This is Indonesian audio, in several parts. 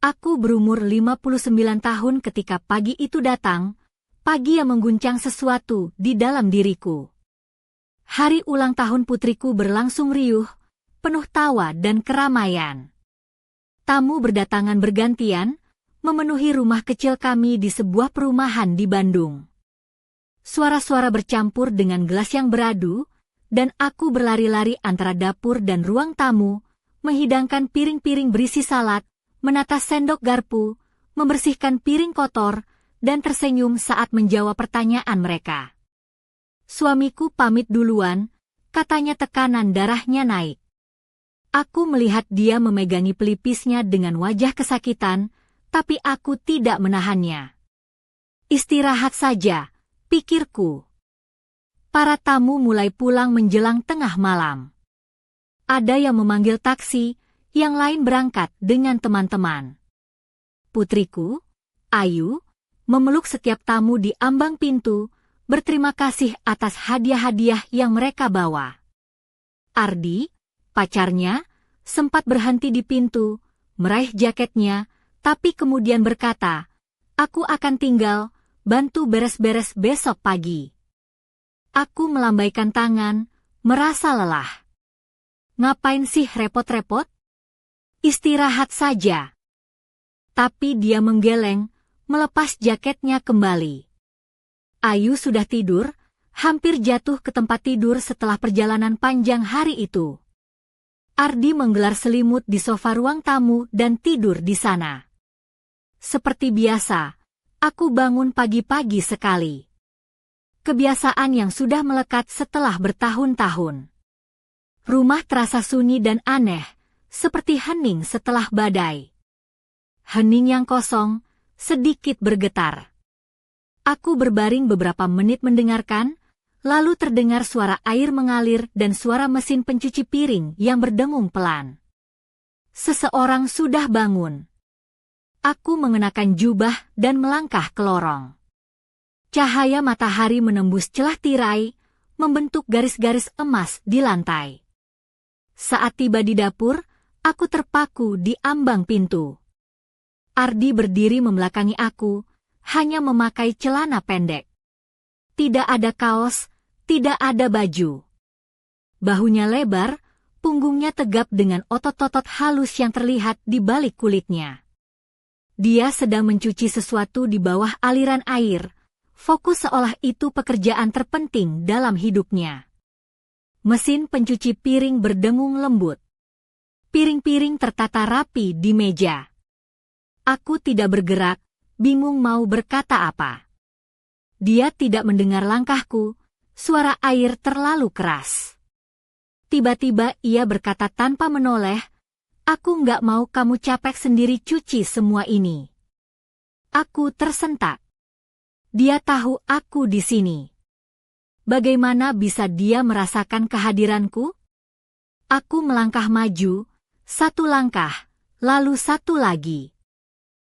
Aku berumur 59 tahun ketika pagi itu datang, pagi yang mengguncang sesuatu di dalam diriku. Hari ulang tahun putriku berlangsung riuh, penuh tawa dan keramaian. Tamu berdatangan bergantian, memenuhi rumah kecil kami di sebuah perumahan di Bandung. Suara-suara bercampur dengan gelas yang beradu, dan aku berlari-lari antara dapur dan ruang tamu, menghidangkan piring-piring berisi salad, menata sendok garpu, membersihkan piring kotor, dan tersenyum saat menjawab pertanyaan mereka. Suamiku pamit duluan, katanya tekanan darahnya naik. Aku melihat dia memegangi pelipisnya dengan wajah kesakitan, tapi aku tidak menahannya. Istirahat saja, pikirku. Para tamu mulai pulang menjelang tengah malam. Ada yang memanggil taksi, yang lain berangkat dengan teman-teman. Putriku, Ayu, memeluk setiap tamu di ambang pintu, berterima kasih atas hadiah-hadiah yang mereka bawa. Ardi, pacarnya, sempat berhenti di pintu, meraih jaketnya, tapi kemudian berkata, "Aku akan tinggal, bantu beres-beres besok pagi." Aku melambaikan tangan, merasa lelah. Ngapain sih repot-repot? Istirahat saja. Tapi dia menggeleng, melepas jaketnya kembali. Ayu sudah tidur, hampir jatuh ke tempat tidur setelah perjalanan panjang hari itu. Ardi menggelar selimut di sofa ruang tamu dan tidur di sana. Seperti biasa, aku bangun pagi-pagi sekali. Kebiasaan yang sudah melekat setelah bertahun-tahun. Rumah terasa sunyi dan aneh, seperti hening setelah badai. Hening yang kosong, sedikit bergetar. Aku berbaring beberapa menit mendengarkan, lalu terdengar suara air mengalir dan suara mesin pencuci piring yang berdengung pelan. Seseorang sudah bangun. Aku mengenakan jubah dan melangkah ke lorong. Cahaya matahari menembus celah tirai, membentuk garis-garis emas di lantai. Saat tiba di dapur, aku terpaku di ambang pintu. Ardi berdiri membelakangi aku, hanya memakai celana pendek. Tidak ada kaos, tidak ada baju. Bahunya lebar, punggungnya tegap dengan otot-otot halus yang terlihat di balik kulitnya. Dia sedang mencuci sesuatu di bawah aliran air, fokus seolah itu pekerjaan terpenting dalam hidupnya. Mesin pencuci piring berdengung lembut. Piring-piring tertata rapi di meja. Aku tidak bergerak, bingung mau berkata apa. Dia tidak mendengar langkahku, suara air terlalu keras. Tiba-tiba ia berkata tanpa menoleh, "Aku nggak mau kamu capek sendiri cuci semua ini." Aku tersentak. Dia tahu aku di sini. Bagaimana bisa dia merasakan kehadiranku? Aku melangkah maju, satu langkah, lalu satu lagi.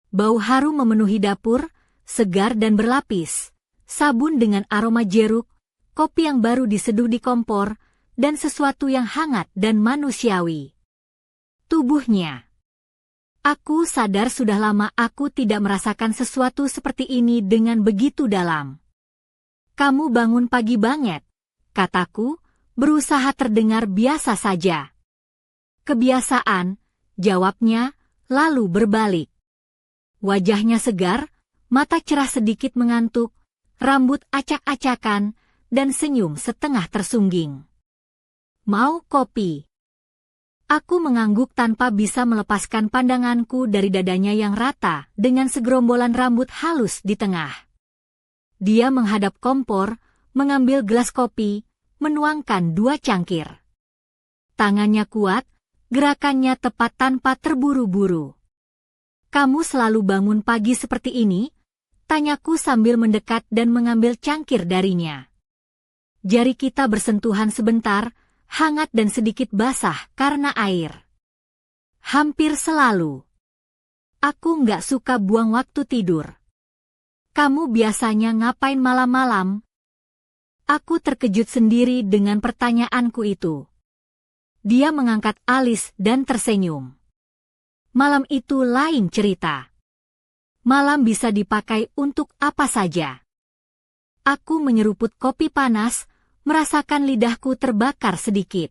Bau harum memenuhi dapur, segar dan berlapis, sabun dengan aroma jeruk, kopi yang baru diseduh di kompor, dan sesuatu yang hangat dan manusiawi. Tubuhnya. Aku sadar sudah lama aku tidak merasakan sesuatu seperti ini dengan begitu dalam. "Kamu bangun pagi banget," kataku, berusaha terdengar biasa saja. "Kebiasaan," jawabnya, lalu berbalik. Wajahnya segar, mata cerah sedikit mengantuk, rambut acak-acakan, dan senyum setengah tersungging. "Mau kopi?" Aku mengangguk tanpa bisa melepaskan pandanganku dari dadanya yang rata dengan segerombolan rambut halus di tengah. Dia menghadap kompor, mengambil gelas kopi, menuangkan 2 cangkir. Tangannya kuat, gerakannya tepat tanpa terburu-buru. "Kamu selalu bangun pagi seperti ini?" tanyaku sambil mendekat dan mengambil cangkir darinya. Jari kita bersentuhan sebentar, hangat dan sedikit basah karena air. "Hampir selalu. Aku nggak suka buang waktu tidur." "Kamu biasanya ngapain malam-malam?" Aku terkejut sendiri dengan pertanyaanku itu. Dia mengangkat alis dan tersenyum. Malam itu lain cerita. Malam bisa dipakai untuk apa saja. Aku menyeruput kopi panas, merasakan lidahku terbakar sedikit.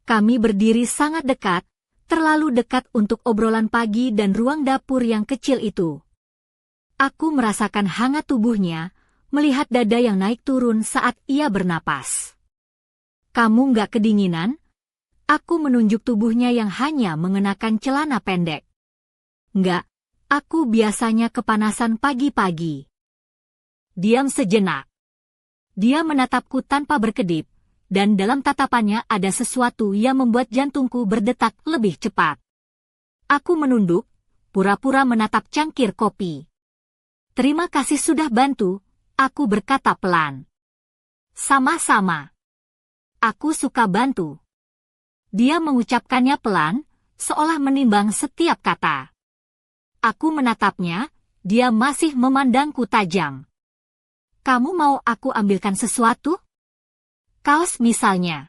Kami berdiri sangat dekat, terlalu dekat untuk obrolan pagi dan ruang dapur yang kecil itu. Aku merasakan hangat tubuhnya, melihat dada yang naik turun saat ia bernapas. Kamu nggak kedinginan? Aku menunjuk tubuhnya yang hanya mengenakan celana pendek. Nggak, aku biasanya kepanasan pagi-pagi. Diam sejenak. Dia menatapku tanpa berkedip, dan dalam tatapannya ada sesuatu yang membuat jantungku berdetak lebih cepat. Aku menunduk, pura-pura menatap cangkir kopi. Terima kasih sudah bantu, aku berkata pelan. Sama-sama. Aku suka bantu. Dia mengucapkannya pelan, seolah menimbang setiap kata. Aku menatapnya, dia masih memandangku tajam. Kamu mau aku ambilkan sesuatu? Kaos misalnya.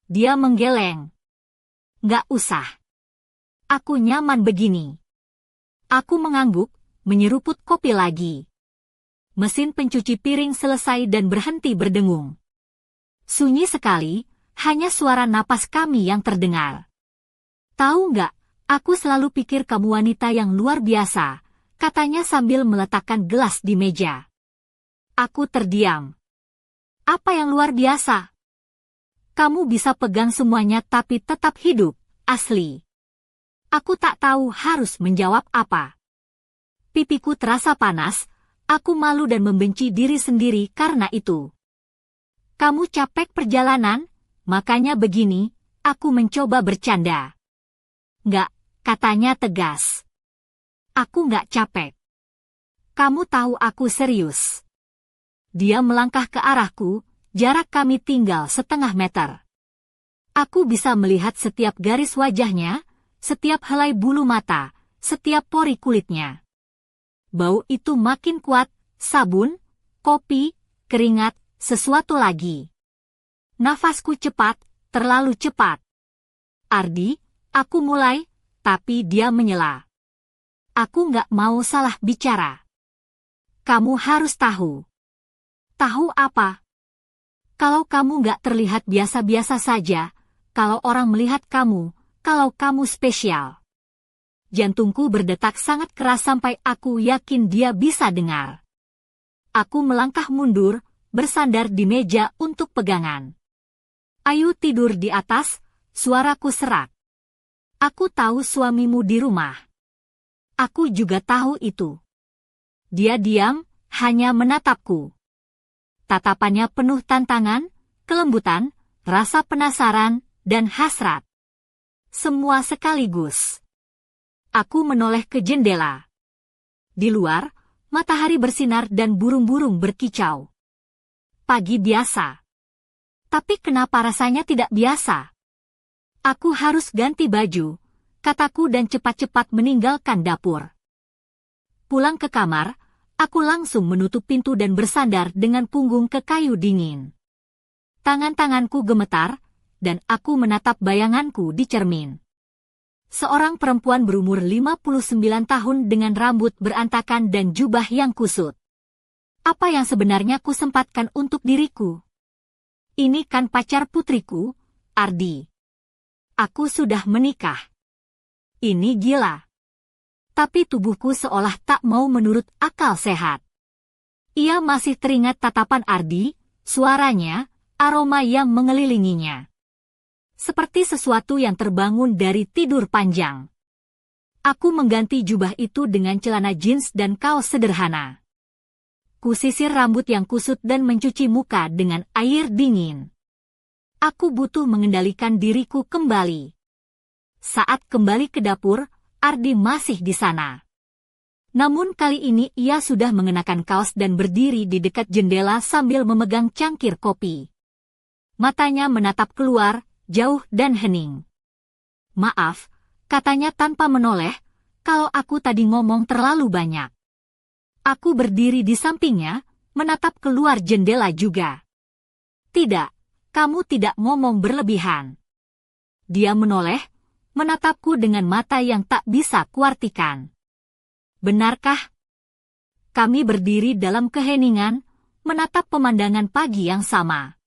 Dia menggeleng. Nggak usah. Aku nyaman begini. Aku mengangguk, menyeruput kopi lagi. Mesin pencuci piring selesai dan berhenti berdengung. Sunyi sekali, hanya suara napas kami yang terdengar. Tahu nggak, aku selalu pikir kamu wanita yang luar biasa, katanya sambil meletakkan gelas di meja. Aku terdiam. Apa yang luar biasa? Kamu bisa pegang semuanya tapi tetap hidup, asli. Aku tak tahu harus menjawab apa. Pipiku terasa panas, aku malu dan membenci diri sendiri karena itu. Kamu capek perjalanan, makanya begini, aku mencoba bercanda. Nggak, katanya tegas. Aku nggak capek. Kamu tahu aku serius. Dia melangkah ke arahku, jarak kami tinggal setengah meter. Aku bisa melihat setiap garis wajahnya, setiap helai bulu mata, setiap pori kulitnya. Bau itu makin kuat, sabun, kopi, keringat, sesuatu lagi. Nafasku cepat, terlalu cepat. Ardi, aku mulai, tapi dia menyela. Aku nggak mau salah bicara. Kamu harus tahu. Tahu apa? Kalau kamu nggak terlihat biasa-biasa saja, kalau orang melihat kamu, kalau kamu spesial. Jantungku berdetak sangat keras sampai aku yakin dia bisa dengar. Aku melangkah mundur, bersandar di meja untuk pegangan. Ayo tidur di atas, suaraku serak. Aku tahu suamimu di rumah. Aku juga tahu itu. Dia diam, hanya menatapku. Tatapannya penuh tantangan, kelembutan, rasa penasaran, dan hasrat. Semua sekaligus. Aku menoleh ke jendela. Di luar, matahari bersinar dan burung-burung berkicau. Pagi biasa. Tapi kenapa rasanya tidak biasa? Aku harus ganti baju, kataku dan cepat-cepat meninggalkan dapur. Pulang ke kamar, aku langsung menutup pintu dan bersandar dengan punggung ke kayu dingin. Tangan-tanganku gemetar, dan aku menatap bayanganku di cermin. Seorang perempuan berumur 59 tahun dengan rambut berantakan dan jubah yang kusut. Apa yang sebenarnya kusempatkan untuk diriku? Ini kan pacar putriku, Ardi. Aku sudah menikah. Ini gila. Tapi tubuhku seolah tak mau menurut akal sehat. Ia masih teringat tatapan Ardi, suaranya, aroma yang mengelilinginya. Seperti sesuatu yang terbangun dari tidur panjang. Aku mengganti jubah itu dengan celana jeans dan kaos sederhana. Kusisir rambut yang kusut dan mencuci muka dengan air dingin. Aku butuh mengendalikan diriku kembali. Saat kembali ke dapur, Ardi masih di sana. Namun kali ini ia sudah mengenakan kaos dan berdiri di dekat jendela sambil memegang cangkir kopi. Matanya menatap keluar, jauh dan hening. Maaf, katanya tanpa menoleh, kalau aku tadi ngomong terlalu banyak. Aku berdiri di sampingnya, menatap keluar jendela juga. Tidak, kamu tidak ngomong berlebihan. Dia menoleh, menatapku dengan mata yang tak bisa kuartikan. Benarkah? Kami berdiri dalam keheningan, menatap pemandangan pagi yang sama.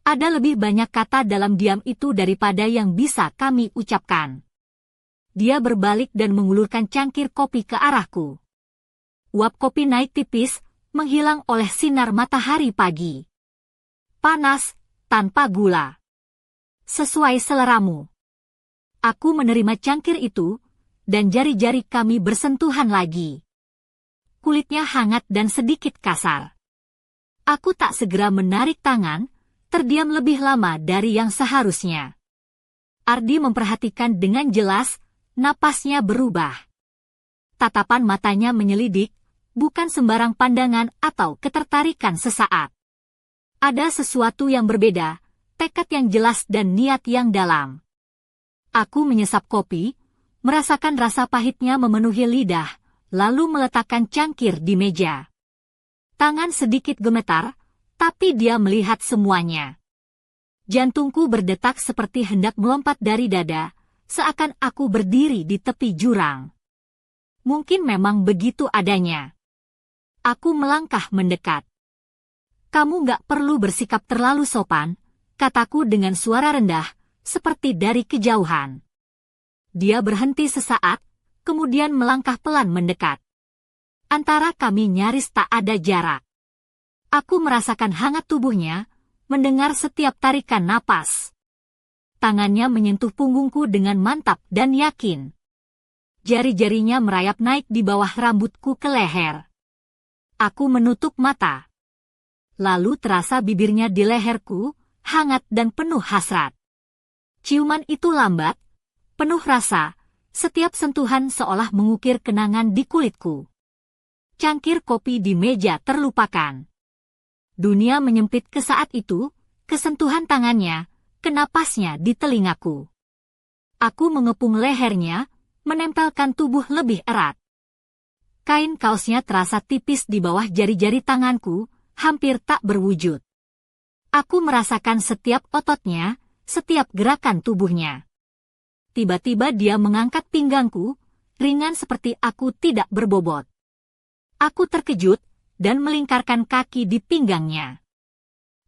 Ada lebih banyak kata dalam diam itu daripada yang bisa kami ucapkan. Dia berbalik dan mengulurkan cangkir kopi ke arahku. Uap kopi naik tipis, menghilang oleh sinar matahari pagi. Panas, tanpa gula. Sesuai seleramu. Aku menerima cangkir itu, dan jari-jari kami bersentuhan lagi. Kulitnya hangat dan sedikit kasar. Aku tak segera menarik tangan, terdiam lebih lama dari yang seharusnya. Ardi memperhatikan dengan jelas, napasnya berubah. Tatapan matanya menyelidik, bukan sembarang pandangan atau ketertarikan sesaat. Ada sesuatu yang berbeda, tekad yang jelas dan niat yang dalam. Aku menyesap kopi, merasakan rasa pahitnya memenuhi lidah, lalu meletakkan cangkir di meja. Tangan sedikit gemetar, tapi dia melihat semuanya. Jantungku berdetak seperti hendak melompat dari dada, seakan aku berdiri di tepi jurang. Mungkin memang begitu adanya. Aku melangkah mendekat. Kamu gak perlu bersikap terlalu sopan, kataku dengan suara rendah, seperti dari kejauhan. Dia berhenti sesaat, kemudian melangkah pelan mendekat. Antara kami nyaris tak ada jarak. Aku merasakan hangat tubuhnya, mendengar setiap tarikan napas. Tangannya menyentuh punggungku dengan mantap dan yakin. Jari-jarinya merayap naik di bawah rambutku ke leher. Aku menutup mata. Lalu terasa bibirnya di leherku, hangat dan penuh hasrat. Ciuman itu lambat, penuh rasa, setiap sentuhan seolah mengukir kenangan di kulitku. Cangkir kopi di meja terlupakan. Dunia menyempit ke saat itu, kesentuhan tangannya, ke napasnya di telingaku. Aku mengepung lehernya, menempelkan tubuh lebih erat. Kain kaosnya terasa tipis di bawah jari-jari tanganku, hampir tak berwujud. Aku merasakan setiap ototnya, setiap gerakan tubuhnya. Tiba-tiba dia mengangkat pinggangku, ringan seperti aku tidak berbobot. Aku terkejut, dan melingkarkan kaki di pinggangnya.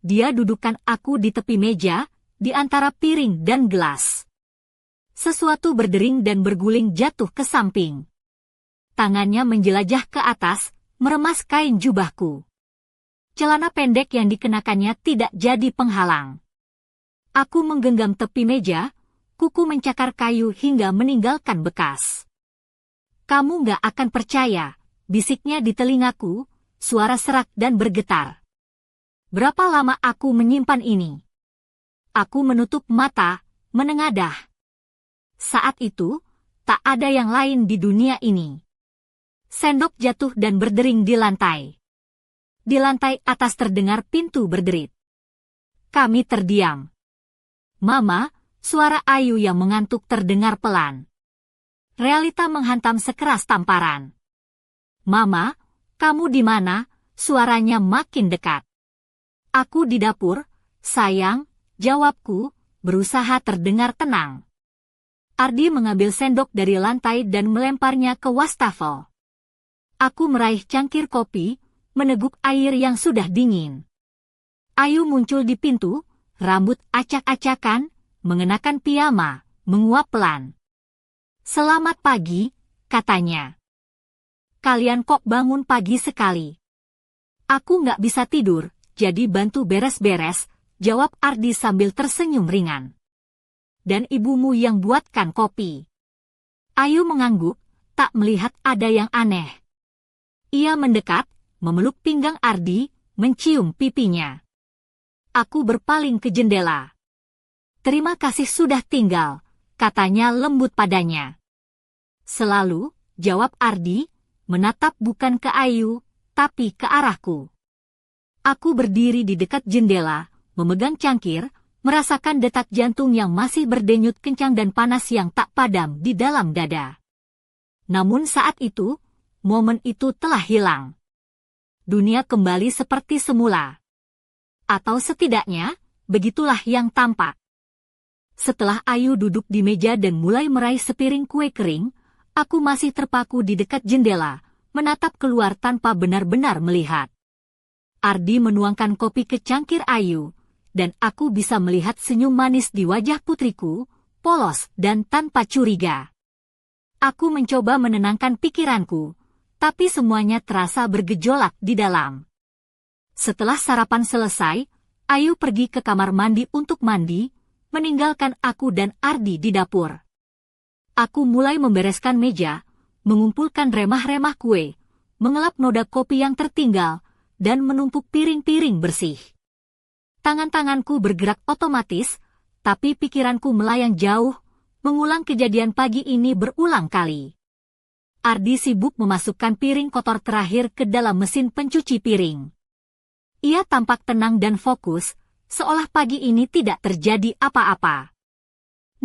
Dia dudukkan aku di tepi meja, di antara piring dan gelas. Sesuatu berdering dan berguling jatuh ke samping. Tangannya menjelajah ke atas, meremas kain jubahku. Celana pendek yang dikenakannya tidak jadi penghalang. Aku menggenggam tepi meja, kuku mencakar kayu hingga meninggalkan bekas. Kamu gak akan percaya, bisiknya di telingaku, suara serak dan bergetar. Berapa lama aku menyimpan ini? Aku menutup mata, menengadah. Saat itu, tak ada yang lain di dunia ini. Sendok jatuh dan berdering di lantai. Di lantai atas terdengar pintu berderit. Kami terdiam. Mama, suara Ayu yang mengantuk terdengar pelan. Realita menghantam sekeras tamparan. Mama, kamu di mana? Suaranya makin dekat. Aku di dapur, sayang, jawabku, berusaha terdengar tenang. Ardi mengambil sendok dari lantai dan melemparnya ke wastafel. Aku meraih cangkir kopi, meneguk air yang sudah dingin. Ayu muncul di pintu, rambut acak-acakan, mengenakan piyama, menguap pelan. Selamat pagi, katanya. Kalian kok bangun pagi sekali? Aku nggak bisa tidur, jadi bantu beres-beres, jawab Ardi sambil tersenyum ringan. Dan ibumu yang buatkan kopi. Ayu mengangguk, tak melihat ada yang aneh. Ia mendekat, memeluk pinggang Ardi, mencium pipinya. Aku berpaling ke jendela. Terima kasih sudah tinggal, katanya lembut padanya. Selalu, jawab Ardi, menatap bukan ke Ayu, tapi ke arahku. Aku berdiri di dekat jendela, memegang cangkir, merasakan detak jantung yang masih berdenyut kencang dan panas yang tak padam di dalam dada. Namun saat itu, momen itu telah hilang. Dunia kembali seperti semula. Atau setidaknya, begitulah yang tampak. Setelah Ayu duduk di meja dan mulai meraih sepiring kue kering, aku masih terpaku di dekat jendela, menatap keluar tanpa benar-benar melihat. Ardi menuangkan kopi ke cangkir Ayu, dan aku bisa melihat senyum manis di wajah putriku, polos dan tanpa curiga. Aku mencoba menenangkan pikiranku, tapi semuanya terasa bergejolak di dalam. Setelah sarapan selesai, Ayu pergi ke kamar mandi untuk mandi, meninggalkan aku dan Ardi di dapur. Aku mulai membereskan meja, mengumpulkan remah-remah kue, mengelap noda kopi yang tertinggal, dan menumpuk piring-piring bersih. Tangan-tanganku bergerak otomatis, tapi pikiranku melayang jauh, mengulang kejadian pagi ini berulang kali. Ardi sibuk memasukkan piring kotor terakhir ke dalam mesin pencuci piring. Ia tampak tenang dan fokus, seolah pagi ini tidak terjadi apa-apa.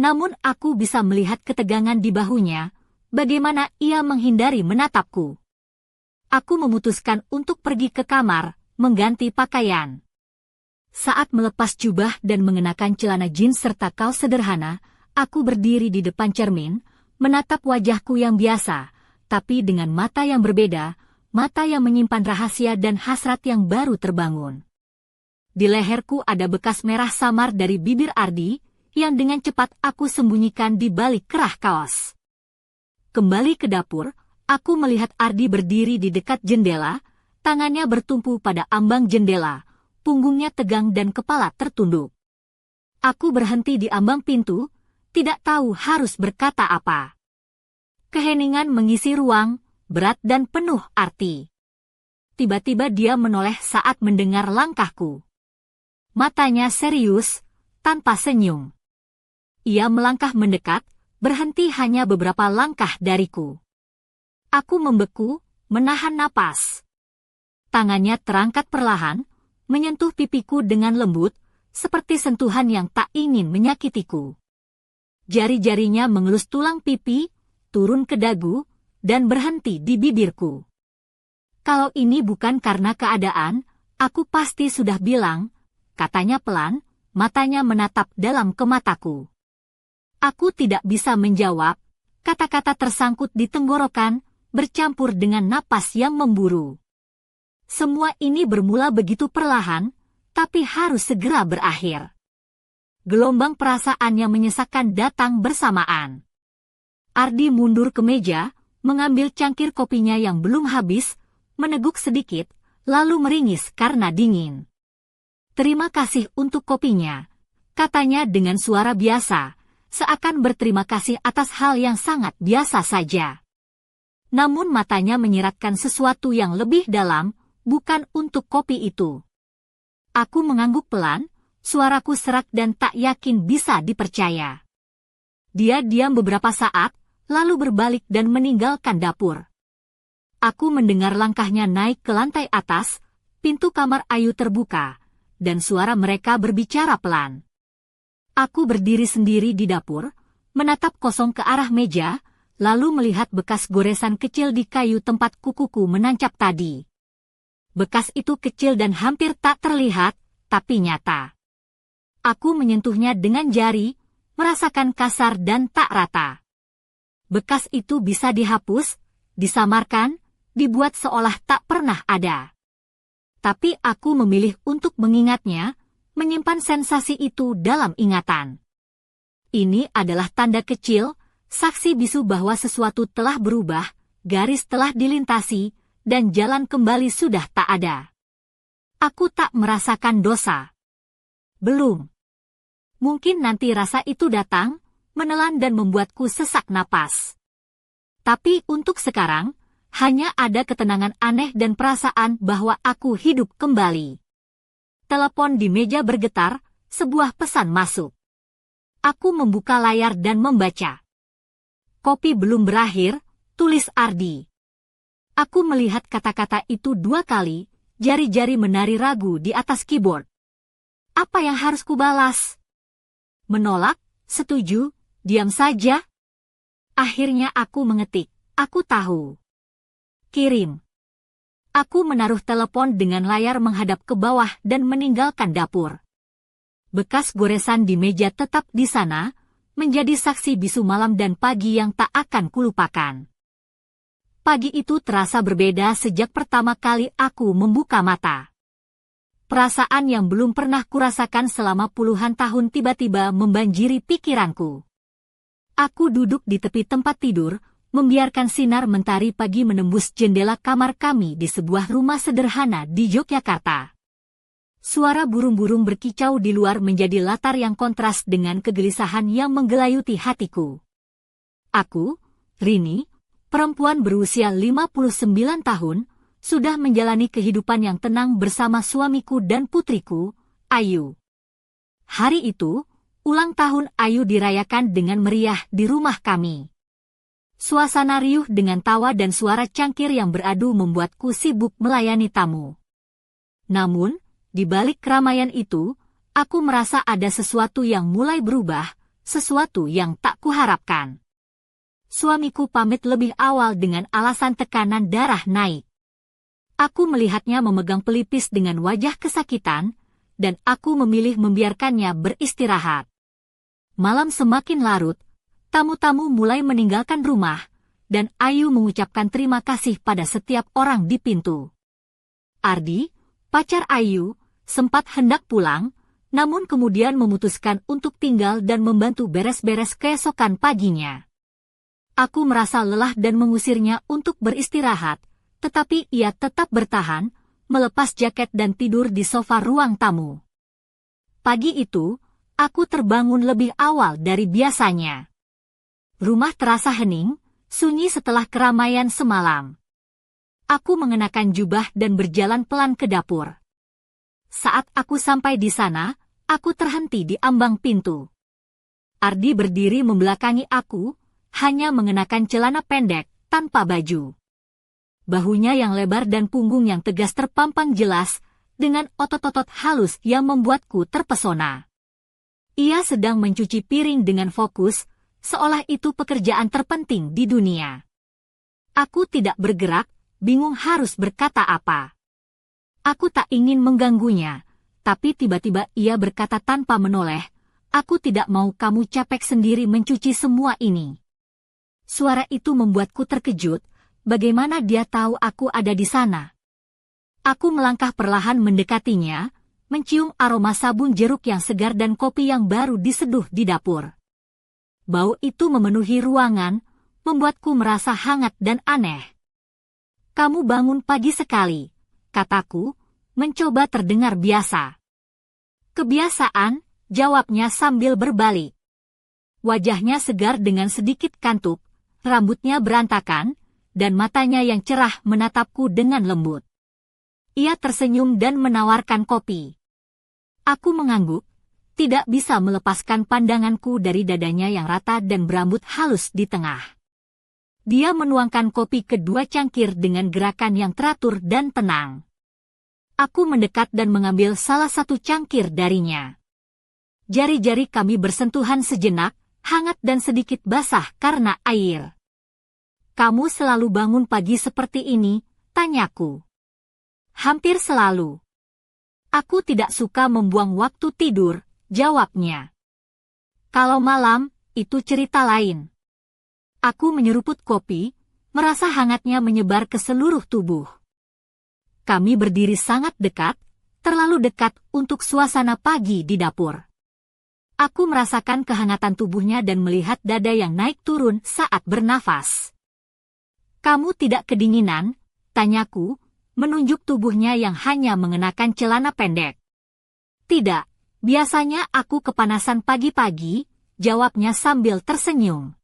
Namun aku bisa melihat ketegangan di bahunya, bagaimana ia menghindari menatapku. Aku memutuskan untuk pergi ke kamar, mengganti pakaian. Saat melepas jubah dan mengenakan celana jeans serta kaos sederhana, aku berdiri di depan cermin, menatap wajahku yang biasa, tapi dengan mata yang berbeda, mata yang menyimpan rahasia dan hasrat yang baru terbangun. Di leherku ada bekas merah samar dari bibir Ardi, yang dengan cepat aku sembunyikan di balik kerah kaos. Kembali ke dapur, aku melihat Ardi berdiri di dekat jendela, tangannya bertumpu pada ambang jendela, punggungnya tegang dan kepala tertunduk. Aku berhenti di ambang pintu, tidak tahu harus berkata apa. Keheningan mengisi ruang, berat dan penuh arti. Tiba-tiba dia menoleh saat mendengar langkahku. Matanya serius, tanpa senyum. Ia melangkah mendekat, berhenti hanya beberapa langkah dariku. Aku membeku, menahan napas. Tangannya terangkat perlahan, menyentuh pipiku dengan lembut, seperti sentuhan yang tak ingin menyakitiku. Jari-jarinya mengelus tulang pipi, turun ke dagu, dan berhenti di bibirku. Kalau ini bukan karena keadaan, aku pasti sudah bilang, katanya pelan, matanya menatap dalam ke mataku. Aku tidak bisa menjawab, kata-kata tersangkut di tenggorokan, bercampur dengan napas yang memburu. Semua ini bermula begitu perlahan, tapi harus segera berakhir. Gelombang perasaan yang menyesakkan datang bersamaan. Ardi mundur ke meja, mengambil cangkir kopinya yang belum habis, meneguk sedikit, lalu meringis karena dingin. "Terima kasih untuk kopinya," katanya dengan suara biasa, seakan berterima kasih atas hal yang sangat biasa saja. Namun matanya menyiratkan sesuatu yang lebih dalam, bukan untuk kopi itu. Aku mengangguk pelan, suaraku serak dan tak yakin bisa dipercaya. Dia diam beberapa saat, lalu berbalik dan meninggalkan dapur. Aku mendengar langkahnya naik ke lantai atas, pintu kamar Ayu terbuka, dan suara mereka berbicara pelan. Aku berdiri sendiri di dapur, menatap kosong ke arah meja, lalu melihat bekas goresan kecil di kayu tempat kukuku menancap tadi. Bekas itu kecil dan hampir tak terlihat, tapi nyata. Aku menyentuhnya dengan jari, merasakan kasar dan tak rata. Bekas itu bisa dihapus, disamarkan, dibuat seolah tak pernah ada. Tapi aku memilih untuk mengingatnya, menyimpan sensasi itu dalam ingatan. Ini adalah tanda kecil, saksi bisu bahwa sesuatu telah berubah, garis telah dilintasi, dan jalan kembali sudah tak ada. Aku tak merasakan dosa. Belum. Mungkin nanti rasa itu datang, menelan dan membuatku sesak napas. Tapi untuk sekarang, hanya ada ketenangan aneh dan perasaan bahwa aku hidup kembali. Telepon di meja bergetar, sebuah pesan masuk. Aku membuka layar dan membaca. "Kopi belum berakhir," tulis Ardi. Aku melihat kata-kata itu 2 kali, jari-jari menari ragu di atas keyboard. Apa yang harus kubalas? Menolak, setuju, diam saja? Akhirnya aku mengetik, "Aku tahu." Kirim. Aku menaruh telepon dengan layar menghadap ke bawah dan meninggalkan dapur. Bekas goresan di meja tetap di sana, menjadi saksi bisu malam dan pagi yang tak akan kulupakan. Pagi itu terasa berbeda sejak pertama kali aku membuka mata. Perasaan yang belum pernah kurasakan selama puluhan tahun tiba-tiba membanjiri pikiranku. Aku duduk di tepi tempat tidur, membiarkan sinar mentari pagi menembus jendela kamar kami di sebuah rumah sederhana di Yogyakarta. Suara burung-burung berkicau di luar menjadi latar yang kontras dengan kegelisahan yang menggelayuti hatiku. Aku, Rini, perempuan berusia 59 tahun, sudah menjalani kehidupan yang tenang bersama suamiku dan putriku, Ayu. Hari itu, ulang tahun Ayu dirayakan dengan meriah di rumah kami. Suasana riuh dengan tawa dan suara cangkir yang beradu membuatku sibuk melayani tamu. Namun, di balik keramaian itu, aku merasa ada sesuatu yang mulai berubah, sesuatu yang tak kuharapkan. Suamiku pamit lebih awal dengan alasan tekanan darah naik. Aku melihatnya memegang pelipis dengan wajah kesakitan, dan aku memilih membiarkannya beristirahat. Malam semakin larut, tamu-tamu mulai meninggalkan rumah, dan Ayu mengucapkan terima kasih pada setiap orang di pintu. Ardi, pacar Ayu, sempat hendak pulang, namun kemudian memutuskan untuk tinggal dan membantu beres-beres keesokan paginya. Aku merasa lelah dan mengusirnya untuk beristirahat, tetapi ia tetap bertahan, melepas jaket dan tidur di sofa ruang tamu. Pagi itu, aku terbangun lebih awal dari biasanya. Rumah terasa hening, sunyi setelah keramaian semalam. Aku mengenakan jubah dan berjalan pelan ke dapur. Saat aku sampai di sana, aku terhenti di ambang pintu. Ardi berdiri membelakangi aku, hanya mengenakan celana pendek, tanpa baju. Bahunya yang lebar dan punggung yang tegas terpampang jelas, dengan otot-otot halus yang membuatku terpesona. Ia sedang mencuci piring dengan fokus, seolah itu pekerjaan terpenting di dunia. Aku tidak bergerak, bingung harus berkata apa. Aku tak ingin mengganggunya, tapi tiba-tiba ia berkata tanpa menoleh, "Aku tidak mau kamu capek sendiri mencuci semua ini." Suara itu membuatku terkejut, bagaimana dia tahu aku ada di sana. Aku melangkah perlahan mendekatinya, mencium aroma sabun jeruk yang segar dan kopi yang baru diseduh di dapur. Bau itu memenuhi ruangan, membuatku merasa hangat dan aneh. "Kamu bangun pagi sekali," kataku, mencoba terdengar biasa. "Kebiasaan," jawabnya sambil berbalik. Wajahnya segar dengan sedikit kantuk, rambutnya berantakan, dan matanya yang cerah menatapku dengan lembut. Ia tersenyum dan menawarkan kopi. Aku mengangguk, tidak bisa melepaskan pandanganku dari dadanya yang rata dan berambut halus di tengah. Dia menuangkan kopi ke dua cangkir dengan gerakan yang teratur dan tenang. Aku mendekat dan mengambil salah satu cangkir darinya. Jari-jari kami bersentuhan sejenak, hangat dan sedikit basah karena air. "Kamu selalu bangun pagi seperti ini?" tanyaku. "Hampir selalu. Aku tidak suka membuang waktu tidur," jawabnya. "Kalau malam, itu cerita lain." Aku menyeruput kopi, merasa hangatnya menyebar ke seluruh tubuh. Kami berdiri sangat dekat, terlalu dekat untuk suasana pagi di dapur. Aku merasakan kehangatan tubuhnya dan melihat dada yang naik turun saat bernafas. "Kamu tidak kedinginan?" tanyaku, menunjuk tubuhnya yang hanya mengenakan celana pendek. "Tidak, biasanya aku kepanasan pagi-pagi," jawabnya sambil tersenyum.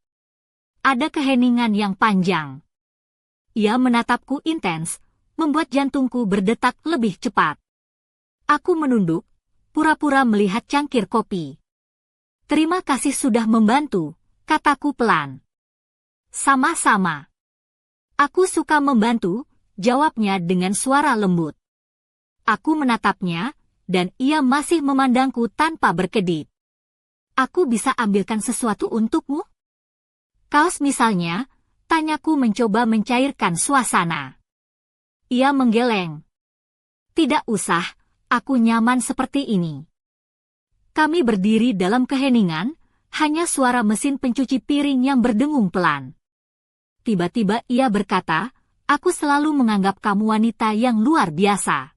Ada keheningan yang panjang. Ia menatapku intens, membuat jantungku berdetak lebih cepat. Aku menunduk, pura-pura melihat cangkir kopi. "Terima kasih sudah membantu," kataku pelan. "Sama-sama. Aku suka membantu," jawabnya dengan suara lembut. Aku menatapnya, dan ia masih memandangku tanpa berkedip. "Aku bisa ambilkan sesuatu untukmu?" "Kaos misalnya," tanyaku mencoba mencairkan suasana. Ia menggeleng. "Tidak usah, aku nyaman seperti ini." Kami berdiri dalam keheningan, hanya suara mesin pencuci piring yang berdengung pelan. Tiba-tiba ia berkata, "Aku selalu menganggap kamu wanita yang luar biasa."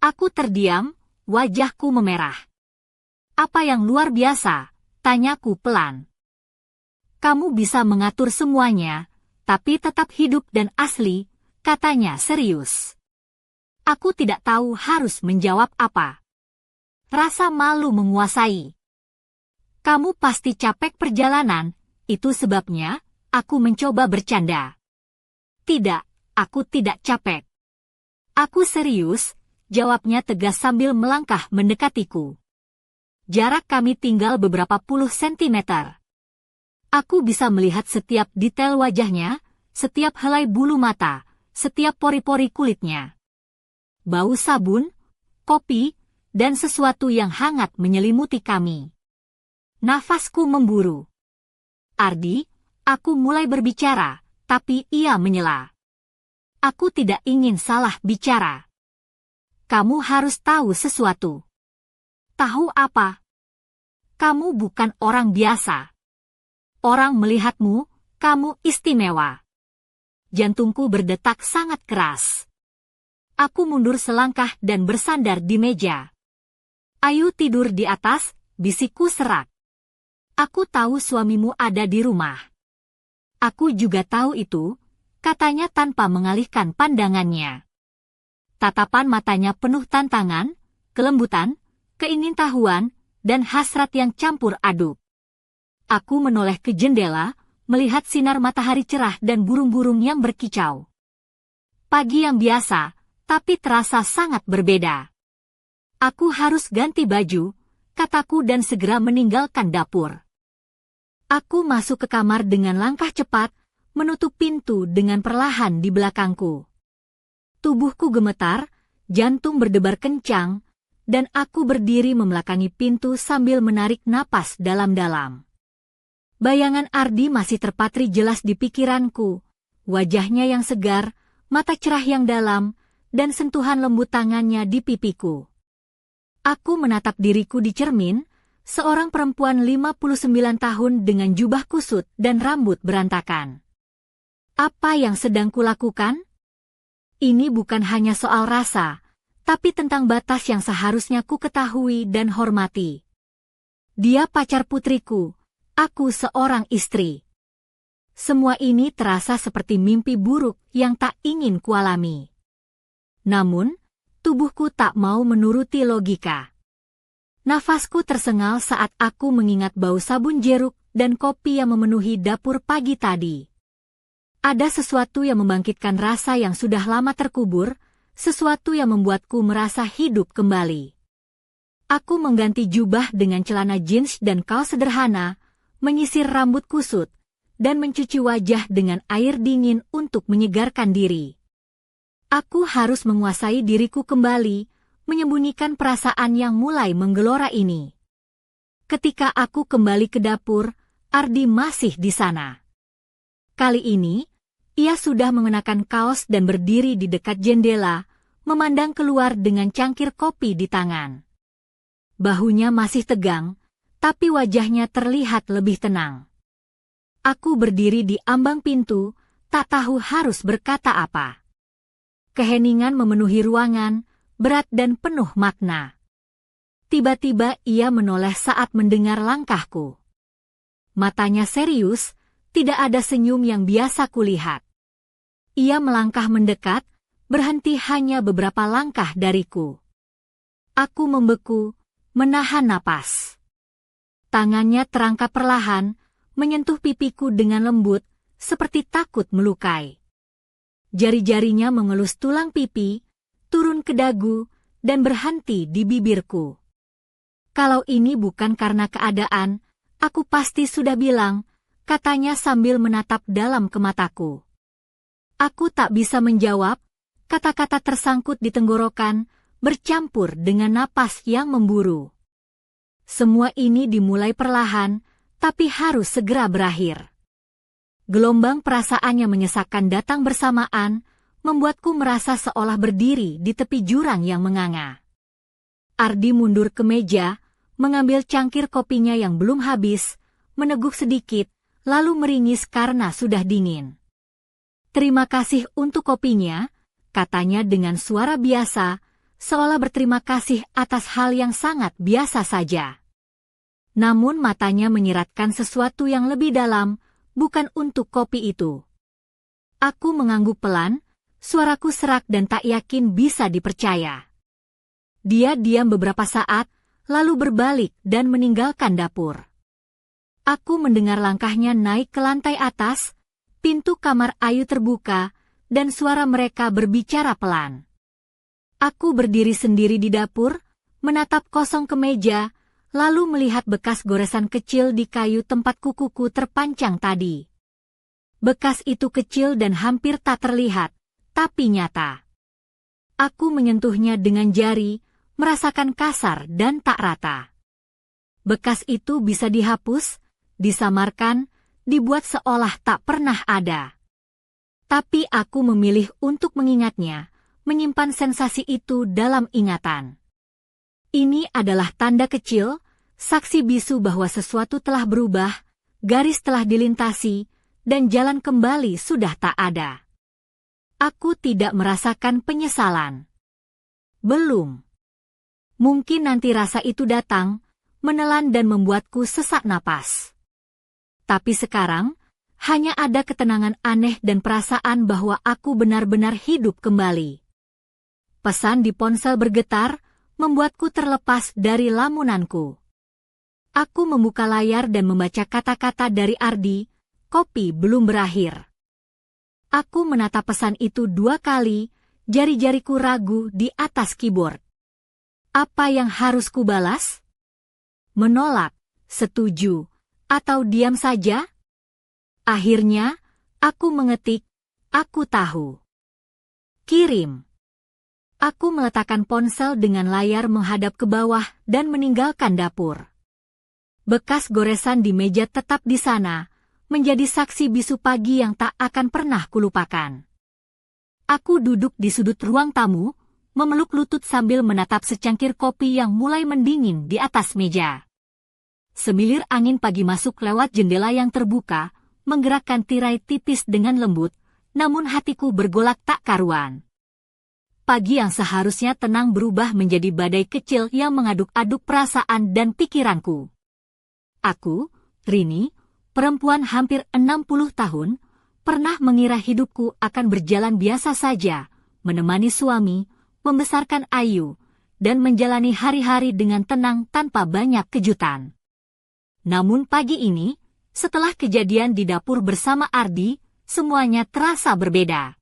Aku terdiam, wajahku memerah. "Apa yang luar biasa?" tanyaku pelan. "Kamu bisa mengatur semuanya, tapi tetap hidup dan asli," katanya serius. Aku tidak tahu harus menjawab apa. Rasa malu menguasai. "Kamu pasti capek perjalanan, itu sebabnya," aku mencoba bercanda. "Tidak, aku tidak capek." "Aku serius," jawabnya tegas sambil melangkah mendekatiku. Jarak kami tinggal beberapa puluh sentimeter. Aku bisa melihat setiap detail wajahnya, setiap helai bulu mata, setiap pori-pori kulitnya. Bau sabun, kopi, dan sesuatu yang hangat menyelimuti kami. Nafasku memburu. "Ardi," aku mulai berbicara, tapi ia menyela. "Aku tidak ingin salah bicara. Kamu harus tahu sesuatu." "Tahu apa?" "Kamu bukan orang biasa. Orang melihatmu, kamu istimewa." Jantungku berdetak sangat keras. Aku mundur selangkah dan bersandar di meja. "Ayo tidur di atas," bisikku serak. "Aku tahu suamimu ada di rumah." "Aku juga tahu itu," katanya tanpa mengalihkan pandangannya. Tatapan matanya penuh tantangan, kelembutan, keingintahuan, dan hasrat yang campur aduk. Aku menoleh ke jendela, melihat sinar matahari cerah dan burung-burung yang berkicau. Pagi yang biasa, tapi terasa sangat berbeda. "Aku harus ganti baju," kataku dan segera meninggalkan dapur. Aku masuk ke kamar dengan langkah cepat, menutup pintu dengan perlahan di belakangku. Tubuhku gemetar, jantung berdebar kencang, dan aku berdiri membelakangi pintu sambil menarik napas dalam-dalam. Bayangan Ardi masih terpatri jelas di pikiranku, wajahnya yang segar, mata cerah yang dalam, dan sentuhan lembut tangannya di pipiku. Aku menatap diriku di cermin, seorang perempuan 59 tahun dengan jubah kusut dan rambut berantakan. Apa yang sedang kulakukan? Ini bukan hanya soal rasa, tapi tentang batas yang seharusnya ku ketahui dan hormati. Dia pacar putriku, aku seorang istri. Semua ini terasa seperti mimpi buruk yang tak ingin kualami. Namun, tubuhku tak mau menuruti logika. Nafasku tersengal saat aku mengingat bau sabun jeruk dan kopi yang memenuhi dapur pagi tadi. Ada sesuatu yang membangkitkan rasa yang sudah lama terkubur, sesuatu yang membuatku merasa hidup kembali. Aku mengganti jubah dengan celana jeans dan kaos sederhana, menyisir rambut kusut, dan mencuci wajah dengan air dingin untuk menyegarkan diri. Aku harus menguasai diriku kembali, menyembunyikan perasaan yang mulai menggelora ini. Ketika aku kembali ke dapur, Ardi masih di sana. Kali ini, ia sudah mengenakan kaos dan berdiri di dekat jendela, memandang keluar dengan cangkir kopi di tangan. Bahunya masih tegang, tapi wajahnya terlihat lebih tenang. Aku berdiri di ambang pintu, tak tahu harus berkata apa. Keheningan memenuhi ruangan, berat dan penuh makna. Tiba-tiba ia menoleh saat mendengar langkahku. Matanya serius, tidak ada senyum yang biasa kulihat. Ia melangkah mendekat, berhenti hanya beberapa langkah dariku. Aku membeku, menahan napas. Tangannya terangkat perlahan, menyentuh pipiku dengan lembut, seperti takut melukai. Jari-jarinya mengelus tulang pipi, turun ke dagu, dan berhenti di bibirku. Kalau ini bukan karena keadaan, aku pasti sudah bilang, katanya sambil menatap dalam ke mataku. Aku tak bisa menjawab, kata-kata tersangkut di tenggorokan, bercampur dengan napas yang memburu. Semua ini dimulai perlahan, tapi harus segera berakhir. Gelombang perasaan yang menyesakkan datang bersamaan, membuatku merasa seolah berdiri di tepi jurang yang menganga. Ardi mundur ke meja, mengambil cangkir kopinya yang belum habis, meneguk sedikit, lalu meringis karena sudah dingin. "Terima kasih untuk kopinya," katanya dengan suara biasa, seolah berterima kasih atas hal yang sangat biasa saja. Namun matanya menyiratkan sesuatu yang lebih dalam, bukan untuk kopi itu. Aku mengangguk pelan, suaraku serak dan tak yakin bisa dipercaya. Dia diam beberapa saat, lalu berbalik dan meninggalkan dapur. Aku mendengar langkahnya naik ke lantai atas, pintu kamar Ayu terbuka, dan suara mereka berbicara pelan. Aku berdiri sendiri di dapur, menatap kosong ke meja, lalu melihat bekas goresan kecil di kayu tempat kukuku terpancang tadi. Bekas itu kecil dan hampir tak terlihat, tapi nyata. Aku menyentuhnya dengan jari, merasakan kasar dan tak rata. Bekas itu bisa dihapus, disamarkan, dibuat seolah tak pernah ada. Tapi aku memilih untuk mengingatnya, menyimpan sensasi itu dalam ingatan. Ini adalah tanda kecil, saksi bisu bahwa sesuatu telah berubah, garis telah dilintasi, dan jalan kembali sudah tak ada. Aku tidak merasakan penyesalan. Belum. Mungkin nanti rasa itu datang, menelan dan membuatku sesak napas. Tapi sekarang, hanya ada ketenangan aneh dan perasaan bahwa aku benar-benar hidup kembali. Pesan di ponsel bergetar, membuatku terlepas dari lamunanku. Aku membuka layar dan membaca kata-kata dari Ardi, "Kopi belum berakhir." Aku menatap pesan itu 2 kali, jari-jariku ragu di atas keyboard. Apa yang harus kubalas? Menolak, setuju, atau diam saja? Akhirnya, aku mengetik, "Aku tahu." Kirim. Aku meletakkan ponsel dengan layar menghadap ke bawah dan meninggalkan dapur. Bekas goresan di meja tetap di sana, menjadi saksi bisu pagi yang tak akan pernah kulupakan. Aku duduk di sudut ruang tamu, memeluk lutut sambil menatap secangkir kopi yang mulai mendingin di atas meja. Semilir angin pagi masuk lewat jendela yang terbuka, menggerakkan tirai tipis dengan lembut, namun hatiku bergolak tak karuan. Pagi yang seharusnya tenang berubah menjadi badai kecil yang mengaduk-aduk perasaan dan pikiranku. Aku, Rini, perempuan hampir 60 tahun, pernah mengira hidupku akan berjalan biasa saja, menemani suami, membesarkan Ayu, dan menjalani hari-hari dengan tenang tanpa banyak kejutan. Namun pagi ini, setelah kejadian di dapur bersama Ardi, semuanya terasa berbeda.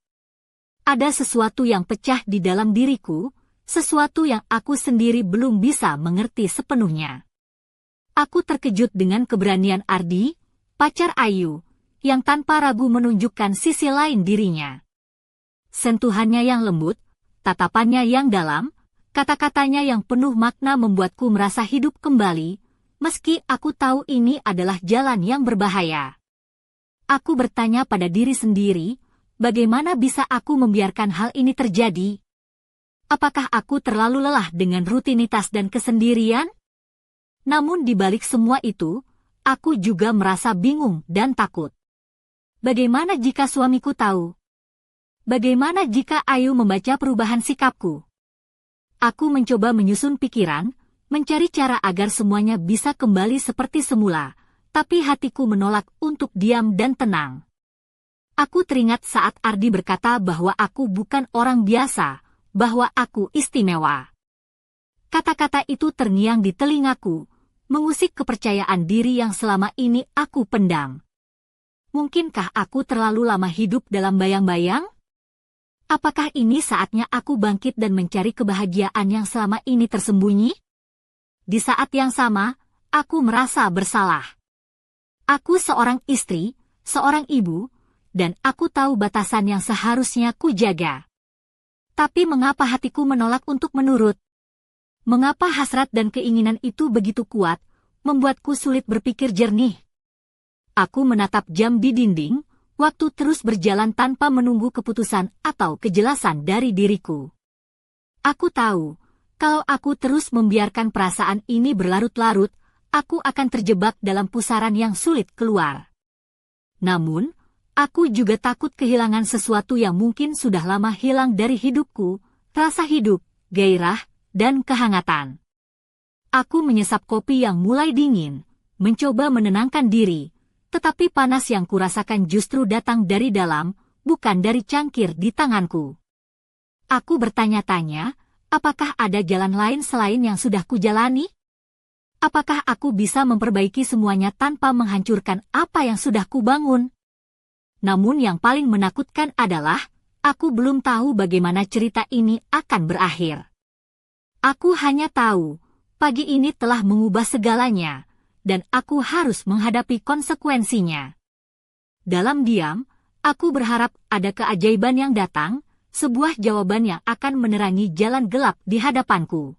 Ada sesuatu yang pecah di dalam diriku, sesuatu yang aku sendiri belum bisa mengerti sepenuhnya. Aku terkejut dengan keberanian Ardi, pacar Ayu, yang tanpa ragu menunjukkan sisi lain dirinya. Sentuhannya yang lembut, tatapannya yang dalam, kata-katanya yang penuh makna membuatku merasa hidup kembali, meski aku tahu ini adalah jalan yang berbahaya. Aku bertanya pada diri sendiri, bagaimana bisa aku membiarkan hal ini terjadi? Apakah aku terlalu lelah dengan rutinitas dan kesendirian? Namun di balik semua itu, aku juga merasa bingung dan takut. Bagaimana jika suamiku tahu? Bagaimana jika Ayu membaca perubahan sikapku? Aku mencoba menyusun pikiran, mencari cara agar semuanya bisa kembali seperti semula, tapi hatiku menolak untuk diam dan tenang. Aku teringat saat Ardi berkata bahwa aku bukan orang biasa, bahwa aku istimewa. Kata-kata itu terngiang di telingaku, mengusik kepercayaan diri yang selama ini aku pendam. Mungkinkah aku terlalu lama hidup dalam bayang-bayang? Apakah ini saatnya aku bangkit dan mencari kebahagiaan yang selama ini tersembunyi? Di saat yang sama, aku merasa bersalah. Aku seorang istri, seorang ibu, dan aku tahu batasan yang seharusnya kujaga. Tapi mengapa hatiku menolak untuk menurut? Mengapa hasrat dan keinginan itu begitu kuat, membuatku sulit berpikir jernih? Aku menatap jam di dinding, waktu terus berjalan tanpa menunggu keputusan atau kejelasan dari diriku. Aku tahu, Kalau aku terus membiarkan perasaan ini berlarut-larut, aku akan terjebak dalam pusaran yang sulit keluar. Namun, aku juga takut kehilangan sesuatu yang mungkin sudah lama hilang dari hidupku, rasa hidup, gairah, dan kehangatan. Aku menyesap kopi yang mulai dingin, mencoba menenangkan diri, tetapi panas yang kurasakan justru datang dari dalam, bukan dari cangkir di tanganku. Aku bertanya-tanya, apakah ada jalan lain selain yang sudah kujalani? Apakah aku bisa memperbaiki semuanya tanpa menghancurkan apa yang sudah kubangun? Namun yang paling menakutkan adalah, aku belum tahu bagaimana cerita ini akan berakhir. Aku hanya tahu, pagi ini telah mengubah segalanya, dan aku harus menghadapi konsekuensinya. Dalam diam, aku berharap ada keajaiban yang datang, sebuah jawaban yang akan menerangi jalan gelap di hadapanku.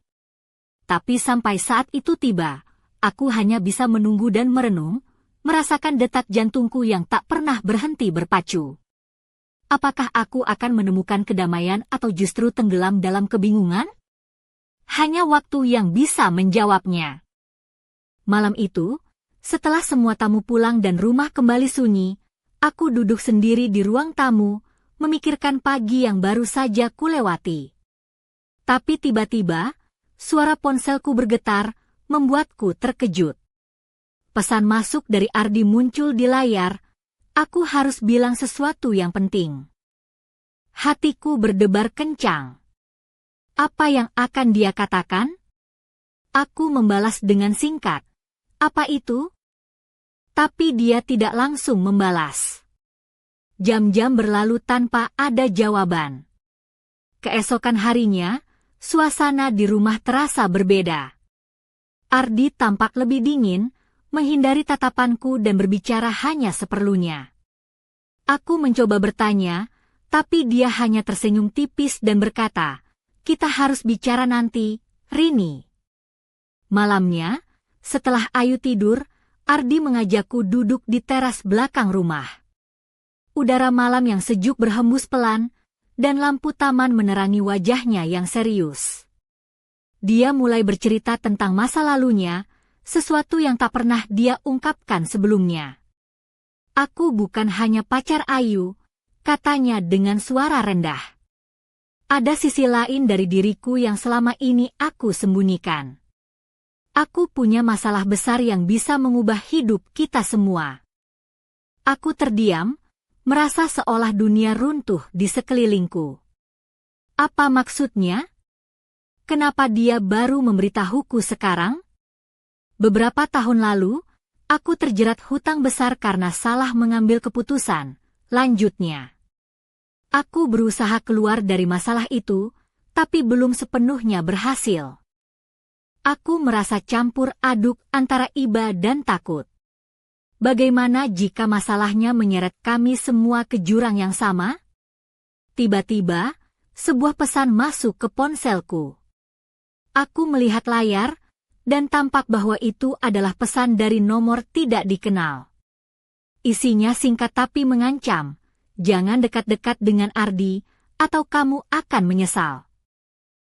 Tapi sampai saat itu tiba, aku hanya bisa menunggu dan merenung, merasakan detak jantungku yang tak pernah berhenti berpacu. Apakah aku akan menemukan kedamaian atau justru tenggelam dalam kebingungan? Hanya waktu yang bisa menjawabnya. Malam itu, setelah semua tamu pulang dan rumah kembali sunyi, aku duduk sendiri di ruang tamu, memikirkan pagi yang baru saja kulewati. Tapi tiba-tiba, suara ponselku bergetar, membuatku terkejut. Pesan masuk dari Ardi muncul di layar, aku harus bilang sesuatu yang penting. Hatiku berdebar kencang. Apa yang akan dia katakan? Aku membalas dengan singkat. Apa itu? Tapi dia tidak langsung membalas. Jam-jam berlalu tanpa ada jawaban. Keesokan harinya, suasana di rumah terasa berbeda. Ardi tampak lebih dingin, menghindari tatapanku dan berbicara hanya seperlunya. Aku mencoba bertanya, tapi dia hanya tersenyum tipis dan berkata, "Kita harus bicara nanti, Rini." Malamnya, setelah Ayu tidur, Ardi mengajakku duduk di teras belakang rumah. Udara malam yang sejuk berhembus pelan, dan lampu taman menerangi wajahnya yang serius. Dia mulai bercerita tentang masa lalunya, sesuatu yang tak pernah dia ungkapkan sebelumnya. "Aku bukan hanya pacar Ayu," katanya dengan suara rendah. "Ada sisi lain dari diriku yang selama ini aku sembunyikan. Aku punya masalah besar yang bisa mengubah hidup kita semua." Aku terdiam, merasa seolah dunia runtuh di sekelilingku. Apa maksudnya? Kenapa dia baru memberitahuku sekarang? Beberapa tahun lalu, aku terjerat hutang besar karena salah mengambil keputusan, lanjutnya. Aku berusaha keluar dari masalah itu, tapi belum sepenuhnya berhasil. Aku merasa campur aduk antara iba dan takut. Bagaimana jika masalahnya menyeret kami semua ke jurang yang sama? Tiba-tiba, sebuah pesan masuk ke ponselku. Aku melihat layar, dan tampak bahwa itu adalah pesan dari nomor tidak dikenal. Isinya singkat tapi mengancam. "Jangan dekat-dekat dengan Ardi, atau kamu akan menyesal."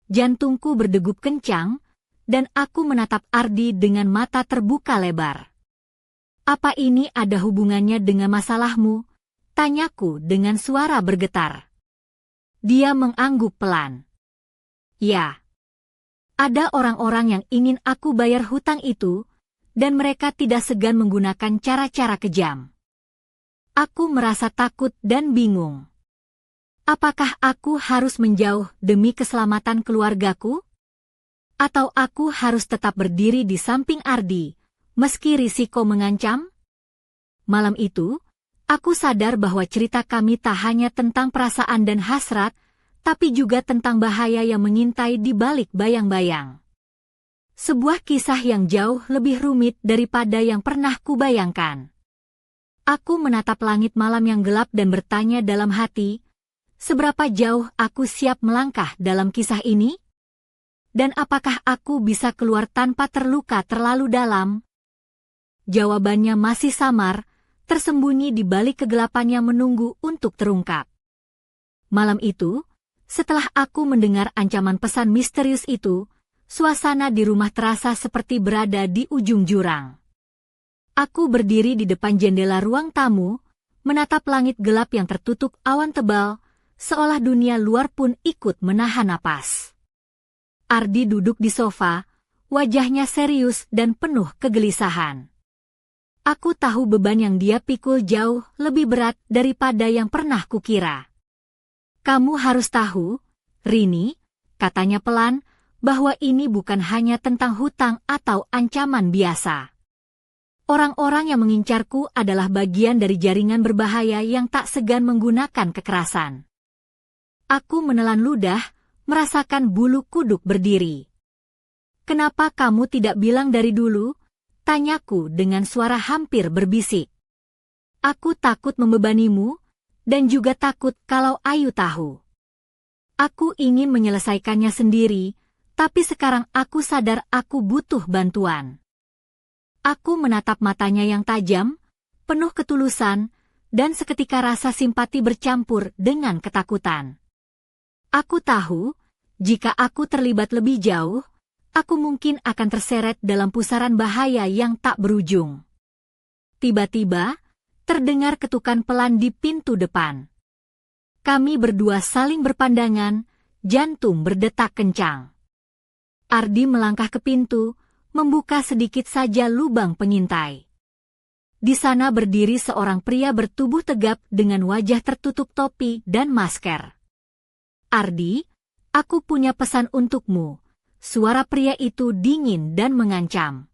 Jantungku berdegup kencang, dan aku menatap Ardi dengan mata terbuka lebar. "Apa ini ada hubungannya dengan masalahmu?" tanyaku dengan suara bergetar. Dia mengangguk pelan. "Ya. Ada orang-orang yang ingin aku bayar hutang itu, dan mereka tidak segan menggunakan cara-cara kejam. Aku merasa takut dan bingung. Apakah aku harus menjauh demi keselamatan keluargaku? Atau aku harus tetap berdiri di samping Ardi, meski risiko mengancam? Malam itu, aku sadar bahwa cerita kami tak hanya tentang perasaan dan hasrat, tapi juga tentang bahaya yang mengintai di balik bayang-bayang. Sebuah kisah yang jauh lebih rumit daripada yang pernah kubayangkan. Aku menatap langit malam yang gelap dan bertanya dalam hati, seberapa jauh aku siap melangkah dalam kisah ini? Dan apakah aku bisa keluar tanpa terluka terlalu dalam? Jawabannya masih samar, tersembunyi di balik kegelapan yang menunggu untuk terungkap. Malam itu, Setelah aku mendengar ancaman pesan misterius itu, suasana di rumah terasa seperti berada di ujung jurang. Aku berdiri di depan jendela ruang tamu, menatap langit gelap yang tertutup awan tebal, seolah dunia luar pun ikut menahan napas. Ardi duduk di sofa, wajahnya serius dan penuh kegelisahan. Aku tahu beban yang dia pikul jauh lebih berat daripada yang pernah kukira. Kamu harus tahu, Rini, katanya pelan, bahwa ini bukan hanya tentang hutang atau ancaman biasa. Orang-orang yang mengincarku adalah bagian dari jaringan berbahaya yang tak segan menggunakan kekerasan. Aku menelan ludah, merasakan bulu kuduk berdiri. Kenapa kamu tidak bilang dari dulu? Tanyaku dengan suara hampir berbisik. Aku takut membebanimu, dan juga takut kalau Ayu tahu. Aku ingin menyelesaikannya sendiri, tapi sekarang aku sadar aku butuh bantuan. Aku menatap matanya yang tajam, penuh ketulusan, dan seketika rasa simpati bercampur dengan ketakutan. Aku tahu, jika aku terlibat lebih jauh, aku mungkin akan terseret dalam pusaran bahaya yang tak berujung. Tiba-tiba, terdengar ketukan pelan di pintu depan. Kami berdua saling berpandangan, jantung berdetak kencang. Ardi melangkah ke pintu, membuka sedikit saja lubang pengintai. Di sana berdiri seorang pria bertubuh tegap dengan wajah tertutup topi dan masker. Ardi, aku punya pesan untukmu. Suara pria itu dingin dan mengancam.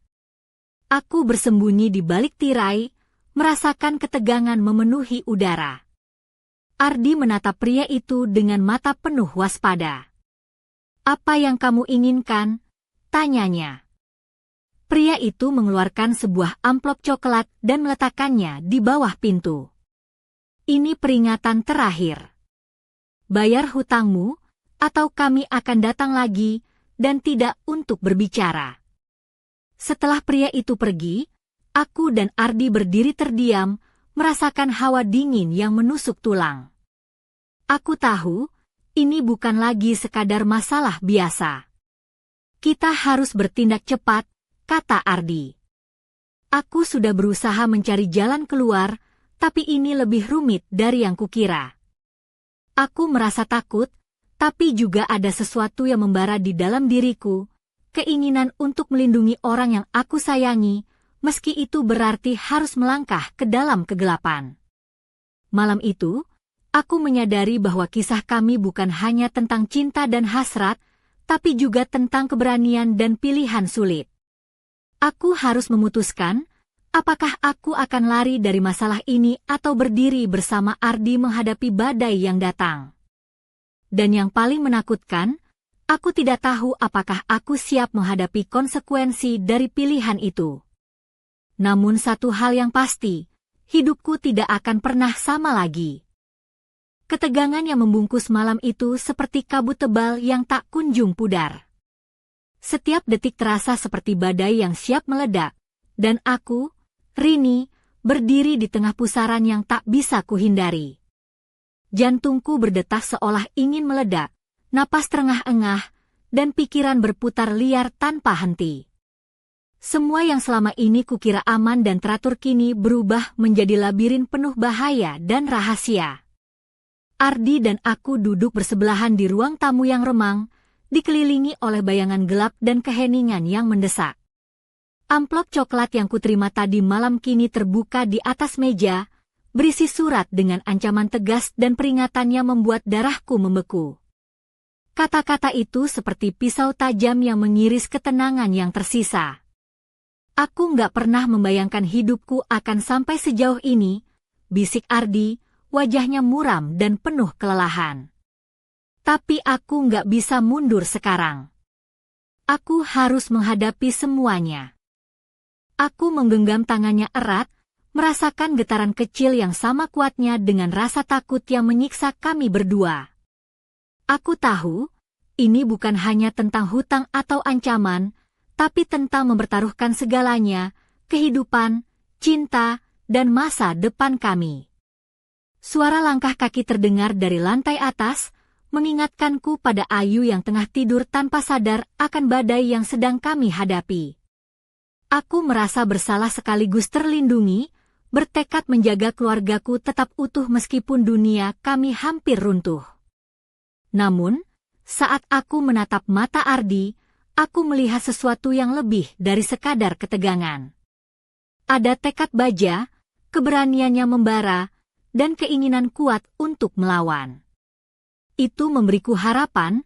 Aku bersembunyi di balik tirai, merasakan ketegangan memenuhi udara. Ardi menatap pria itu dengan mata penuh waspada. Apa yang kamu inginkan? Tanyanya. Pria itu mengeluarkan sebuah amplop coklat dan meletakkannya di bawah pintu. Ini peringatan terakhir. Bayar hutangmu, atau kami akan datang lagi, dan tidak untuk berbicara. Setelah pria itu pergi, aku dan Ardi berdiri terdiam, merasakan hawa dingin yang menusuk tulang. Aku tahu, ini bukan lagi sekadar masalah biasa. Kita harus bertindak cepat, kata Ardi. Aku sudah berusaha mencari jalan keluar, tapi ini lebih rumit dari yang kukira. Aku merasa takut, tapi juga ada sesuatu yang membara di dalam diriku, keinginan untuk melindungi orang yang aku sayangi, meski itu berarti harus melangkah ke dalam kegelapan. Malam itu, aku menyadari bahwa kisah kami bukan hanya tentang cinta dan hasrat, tapi juga tentang keberanian dan pilihan sulit. Aku harus memutuskan, apakah aku akan lari dari masalah ini atau berdiri bersama Ardi menghadapi badai yang datang. Dan yang paling menakutkan, aku tidak tahu apakah aku siap menghadapi konsekuensi dari pilihan itu. Namun satu hal yang pasti, hidupku tidak akan pernah sama lagi. Ketegangan yang membungkus malam itu seperti kabut tebal yang tak kunjung pudar. Setiap detik terasa seperti badai yang siap meledak, dan aku, Rini, berdiri di tengah pusaran yang tak bisa kuhindari. Jantungku berdetak seolah ingin meledak, napas terengah-engah, dan pikiran berputar liar tanpa henti. Semua yang selama ini kukira aman dan teratur kini berubah menjadi labirin penuh bahaya dan rahasia. Ardi dan aku duduk bersebelahan di ruang tamu yang remang, dikelilingi oleh bayangan gelap dan keheningan yang mendesak. Amplop coklat yang kuterima tadi malam kini terbuka di atas meja, berisi surat dengan ancaman tegas dan peringatannya membuat darahku membeku. Kata-kata itu seperti pisau tajam yang mengiris ketenangan yang tersisa. Aku nggak pernah membayangkan hidupku akan sampai sejauh ini, bisik Ardi, wajahnya muram dan penuh kelelahan. Tapi aku nggak bisa mundur sekarang. Aku harus menghadapi semuanya. Aku menggenggam tangannya erat, merasakan getaran kecil yang sama kuatnya dengan rasa takut yang menyiksa kami berdua. Aku tahu, ini bukan hanya tentang hutang atau ancaman, tapi tentang mempertaruhkan segalanya, kehidupan, cinta, dan masa depan kami. Suara langkah kaki terdengar dari lantai atas, mengingatkanku pada Ayu yang tengah tidur tanpa sadar akan badai yang sedang kami hadapi. Aku merasa bersalah sekaligus terlindungi, bertekad menjaga keluargaku tetap utuh meskipun dunia kami hampir runtuh. Namun, saat aku menatap mata Ardi, aku melihat sesuatu yang lebih dari sekadar ketegangan. Ada tekad baja, keberaniannya membara, dan keinginan kuat untuk melawan. Itu memberiku harapan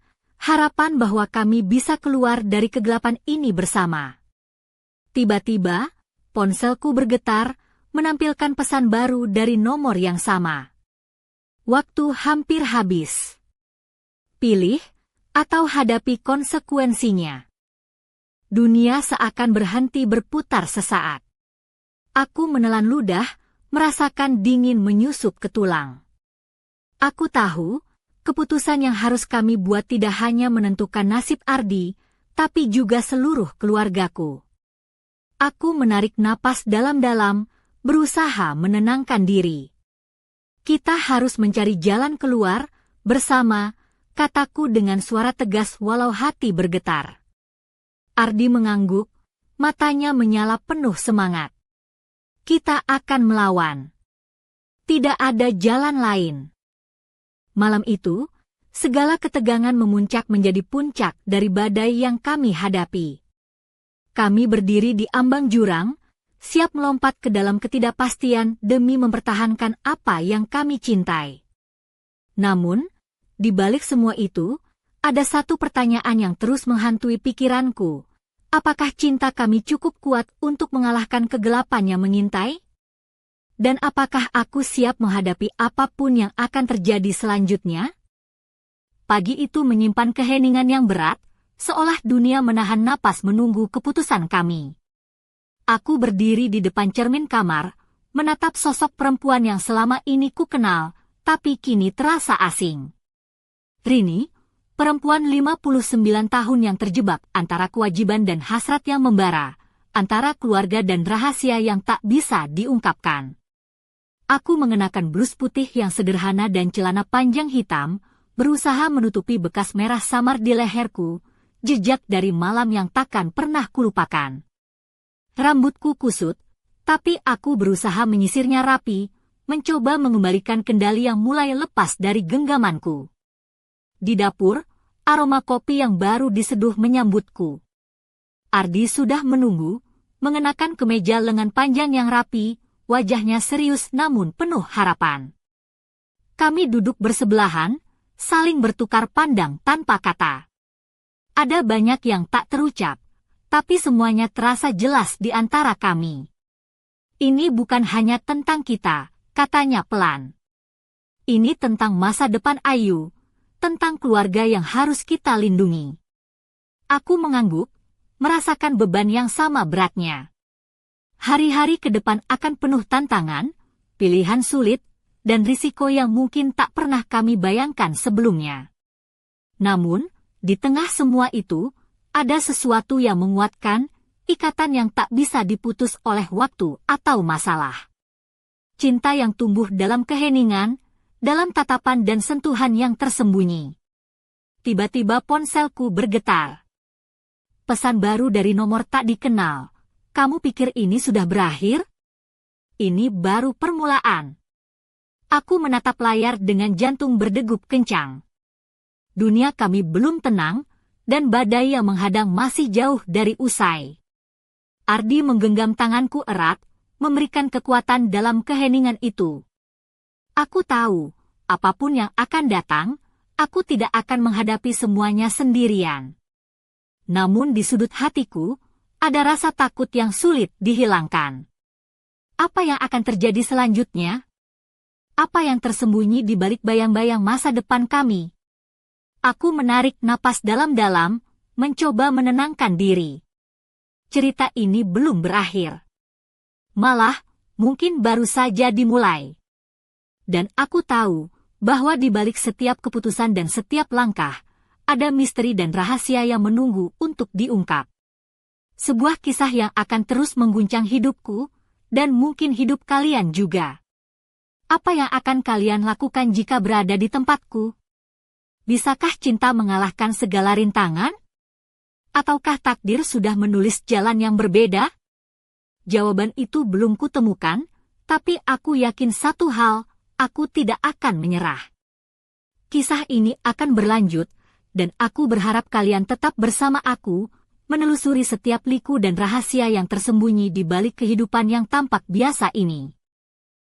bahwa kami bisa keluar dari kegelapan ini bersama. Tiba-tiba, ponselku bergetar, menampilkan pesan baru dari nomor yang sama. Waktu hampir habis. Pilih, atau hadapi konsekuensinya. Dunia seakan berhenti berputar sesaat. Aku menelan ludah, merasakan dingin menyusup ke tulang. Aku tahu, keputusan yang harus kami buat tidak hanya menentukan nasib Ardi, tapi juga seluruh keluargaku. Aku menarik napas dalam-dalam, berusaha menenangkan diri. Kita harus mencari jalan keluar, bersama, kataku dengan suara tegas walau hati bergetar. Ardi mengangguk, matanya menyala penuh semangat. Kita akan melawan. Tidak ada jalan lain. Malam itu, segala ketegangan memuncak menjadi puncak dari badai yang kami hadapi. Kami berdiri di ambang jurang, siap melompat ke dalam ketidakpastian demi mempertahankan apa yang kami cintai. Namun, di balik semua itu, ada satu pertanyaan yang terus menghantui pikiranku. Apakah cinta kami cukup kuat untuk mengalahkan kegelapan yang mengintai? Dan apakah aku siap menghadapi apapun yang akan terjadi selanjutnya? Pagi itu menyimpan keheningan yang berat, seolah dunia menahan napas menunggu keputusan kami. Aku berdiri di depan cermin kamar, menatap sosok perempuan yang selama ini ku kenal, tapi kini terasa asing. Rini, perempuan 59 tahun yang terjebak antara kewajiban dan hasrat yang membara, antara keluarga dan rahasia yang tak bisa diungkapkan. Aku mengenakan blus putih yang sederhana dan celana panjang hitam, berusaha menutupi bekas merah samar di leherku, jejak dari malam yang takkan pernah kulupakan. Rambutku kusut, tapi aku berusaha menyisirnya rapi, mencoba mengembalikan kendali yang mulai lepas dari genggamanku. Di dapur, aroma kopi yang baru diseduh menyambutku. Ardi sudah menunggu, mengenakan kemeja lengan panjang yang rapi, wajahnya serius namun penuh harapan. Kami duduk bersebelahan, saling bertukar pandang tanpa kata. Ada banyak yang tak terucap, tapi semuanya terasa jelas di antara kami. Ini bukan hanya tentang kita, katanya pelan. Ini tentang masa depan Ayu, tentang keluarga yang harus kita lindungi. Aku mengangguk, merasakan beban yang sama beratnya. Hari-hari ke depan akan penuh tantangan, pilihan sulit, dan risiko yang mungkin tak pernah kami bayangkan sebelumnya. Namun, di tengah semua itu, ada sesuatu yang menguatkan, ikatan yang tak bisa diputus oleh waktu atau masalah. Cinta yang tumbuh dalam keheningan, dalam tatapan dan sentuhan yang tersembunyi. Tiba-tiba ponselku bergetar. Pesan baru dari nomor tak dikenal. Kamu pikir ini sudah berakhir? Ini baru permulaan. Aku menatap layar dengan jantung berdegup kencang. Dunia kami belum tenang, dan badai yang menghadang masih jauh dari usai. Ardi menggenggam tanganku erat, memberikan kekuatan dalam keheningan itu. Aku tahu, apapun yang akan datang, aku tidak akan menghadapi semuanya sendirian. Namun di sudut hatiku, ada rasa takut yang sulit dihilangkan. Apa yang akan terjadi selanjutnya? Apa yang tersembunyi di balik bayang-bayang masa depan kami? Aku menarik napas dalam-dalam, mencoba menenangkan diri. Cerita ini belum berakhir. Malah, mungkin baru saja dimulai. Dan aku tahu bahwa di balik setiap keputusan dan setiap langkah, ada misteri dan rahasia yang menunggu untuk diungkap. Sebuah kisah yang akan terus mengguncang hidupku, dan mungkin hidup kalian juga. Apa yang akan kalian lakukan jika berada di tempatku? Bisakah cinta mengalahkan segala rintangan? Ataukah takdir sudah menulis jalan yang berbeda? Jawaban itu belum kutemukan, tapi aku yakin satu hal, aku tidak akan menyerah. Kisah ini akan berlanjut, dan aku berharap kalian tetap bersama aku, menelusuri setiap liku dan rahasia yang tersembunyi di balik kehidupan yang tampak biasa ini.